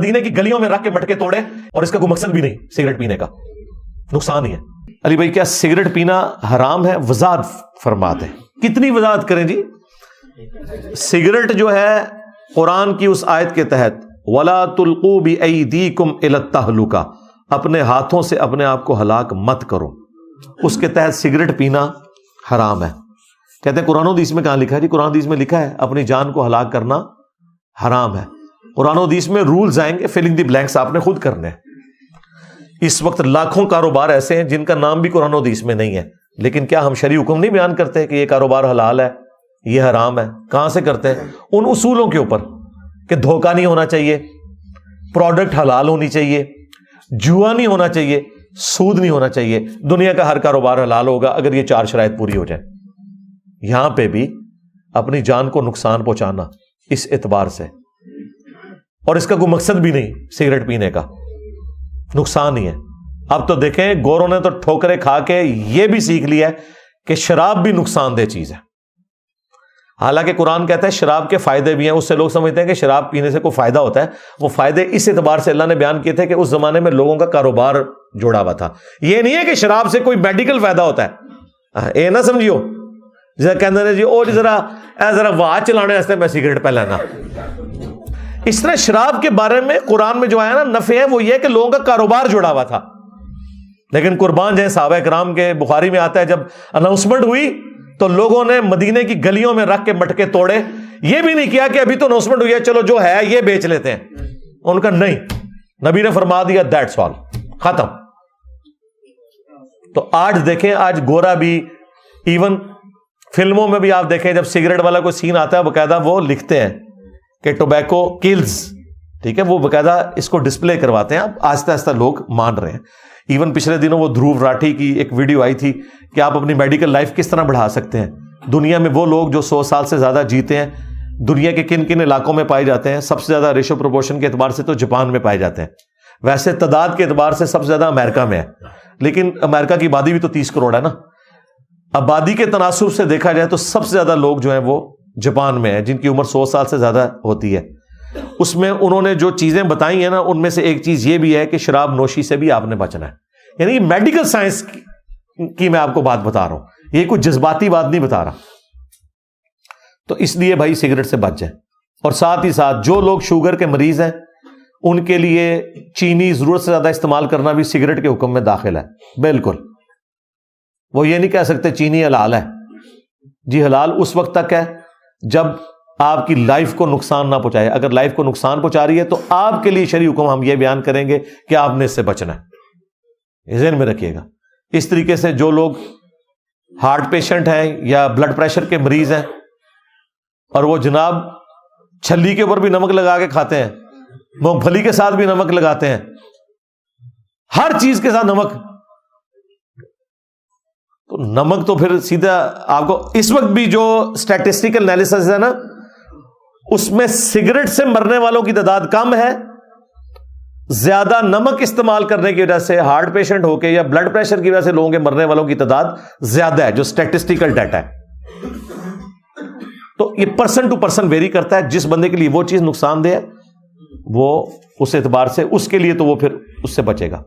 مدینے کی گلیوں میں رکھ کے مٹکے توڑے اور اس کا کوئی مقصد بھی نہیں سگریٹ پینے کا، نقصان ہی ہے۔ علی بھائی کیا سگریٹ پینا حرام ہے؟ وضاحت فرماتے ہیں۔ کتنی وضاحت کریں جی؟ سگریٹ جو ہے قرآن کی اس آیت کے تحت وَلَا تُلْقُوا بِأَيْدِيكُمْ إِلَى التَّهْلُكَةِ، اپنے ہاتھوں سے اپنے آپ کو ہلاک مت کرو، اس کے تحت سگریٹ پینا حرام ہے۔ کہتے ہیں قرآن و حدیث میں کہاں لکھا ہے جی؟ قرآن و حدیث میں لکھا ہے اپنی جان کو ہلاک کرنا حرام ہے۔ قرآن و حدیث میں رولز آئیں گے، فلنگ دی بلینکس آپ نے خود کرنے ہیں۔ اس وقت لاکھوں کاروبار ایسے ہیں جن کا نام بھی قرآن و حدیث میں نہیں ہے، لیکن کیا ہم شرعی حکم نہیں بیان کرتے کہ یہ کاروبار حلال ہے، یہ حرام ہے؟ کہاں سے کرتے ہیں؟ ان اصولوں کے اوپر کہ دھوکہ نہیں ہونا چاہیے، پروڈکٹ حلال ہونی چاہیے، جوا نہیں ہونا چاہیے، سود نہیں ہونا چاہیے، دنیا کا ہر کاروبار حلال ہوگا اگر یہ 4 شرائط پوری ہو جائیں۔ یہاں پہ بھی اپنی جان کو نقصان پہنچانا اس اعتبار سے، اور اس کا کوئی مقصد بھی نہیں سگریٹ پینے کا، نقصان ہی ہے۔ اب تو دیکھیں گوروں نے تو ٹھوکریں کھا کے یہ بھی سیکھ لیا ہے کہ شراب بھی نقصان دہ چیز ہے، حالانکہ قرآن کہتا ہے شراب کے فائدے بھی ہیں۔ اس سے لوگ سمجھتے ہیں کہ شراب پینے سے کوئی فائدہ ہوتا ہے، وہ فائدے اس اعتبار سے اللہ نے بیان کیے تھے کہ اس زمانے میں لوگوں کا کاروبار جڑا ہوا تھا۔ یہ نہیں ہے کہ شراب سے کوئی میڈیکل فائدہ ہوتا ہے، اے نہ سمجھیو جیسا کہتے ہیں جی او جی ذرا واہ چلانے واسطے میں سگریٹ پہ لینا۔ اس طرح شراب کے بارے میں قرآن میں جو آیا نا نفع ہے وہ یہ کہ لوگوں کا کاروبار جڑا ہوا تھا، لیکن قربان جائیں صحابہ کرام کے، بخاری میں آتا ہے جب اناؤنسمنٹ ہوئی تو لوگوں نے مدینے کی گلیوں میں رکھ کے مٹکے توڑے، یہ بھی نہیں کیا کہ ابھی تو اناؤنسمنٹ ہوئی ہے چلو جو ہے یہ بیچ لیتے ہیں، ان کا نہیں، نبی نے فرما دیا دیٹس آل، ختم۔ تو آج دیکھیں، آج گورا بھی، ایون فلموں میں بھی آپ دیکھیں جب سگریٹ والا کوئی سین آتا ہے باقاعدہ وہ لکھتے ہیں کہ ٹوبیکو کلز، ٹھیک ہے، وہ باقاعدہ اس کو ڈسپلے کرواتے ہیں۔ اب آہستہ آہستہ لوگ مان رہے ہیں۔ ایون پچھلے دنوں وہ دھروو راٹھی کی ایک ویڈیو آئی تھی کہ آپ اپنی میڈیکل لائف کس طرح بڑھا سکتے ہیں۔ دنیا میں وہ لوگ جو 100 سال سے زیادہ جیتے ہیں دنیا کے کن کن علاقوں میں پائے جاتے ہیں؟ سب سے زیادہ ریشو پروپورشن کے اعتبار سے تو جاپان میں پائے جاتے ہیں، ویسے تعداد کے اعتبار سے سب سے زیادہ امریکہ میں ہے، لیکن امریکہ کی آبادی بھی تو 30 کروڑ ہے نا۔ آبادی کے تناسب سے دیکھا جائے تو سب سے زیادہ لوگ جو ہیں وہ جاپان میں ہیں جن کی عمر 100 سال سے زیادہ ہوتی ہے۔ اس میں انہوں نے جو چیزیں بتائی ہیں نا ان میں سے ایک چیز یہ بھی ہے کہ شراب نوشی سے بھی آپ نے بچنا ہے، یعنی میڈیکل سائنس کی میں آپ کو بات بتا رہا ہوں، یہ کوئی جذباتی بات نہیں بتا رہا۔ تو اس لیے بھائی سگریٹ سے بچ جائیں، اور ساتھ ہی ساتھ جو لوگ شوگر کے مریض ہیں ان کے لیے چینی ضرورت سے زیادہ استعمال کرنا بھی سگریٹ کے حکم میں داخل ہے۔ بالکل، وہ یہ نہیں کہہ سکتے چینی حلال ہے، جی حلال اس وقت تک ہے جب آپ کی لائف کو نقصان نہ پہنچائے۔ اگر لائف کو نقصان پہنچا رہی ہے تو آپ کے لیے شرعی حکم ہم یہ بیان کریں گے کہ آپ نے اس سے بچنا ہے، ذہن میں رکھیے گا۔ اس طریقے سے جو لوگ ہارٹ پیشنٹ ہیں یا بلڈ پریشر کے مریض ہیں اور وہ جناب چھلی کے اوپر بھی نمک لگا کے کھاتے ہیں، مونگ پھلی کے ساتھ بھی نمک لگاتے ہیں، ہر چیز کے ساتھ نمک، تو نمک تو پھر سیدھا آپ کو اس وقت بھی جو اسٹیٹسٹیکل انالیسس ہے نا اس میں سگریٹ سے مرنے والوں کی تعداد کم ہے، زیادہ نمک استعمال کرنے کی وجہ سے ہارٹ پیشنٹ ہو کے یا بلڈ پریشر کی وجہ سے لوگوں کے مرنے والوں کی تعداد زیادہ ہے، جو اسٹیٹسٹیکل ڈیٹا ہے۔ تو یہ پرسن ٹو پرسن ویری کرتا ہے، جس بندے کے لیے وہ چیز نقصان دہ ہے وہ اس اعتبار سے اس کے لیے تو وہ پھر اس سے بچے گا۔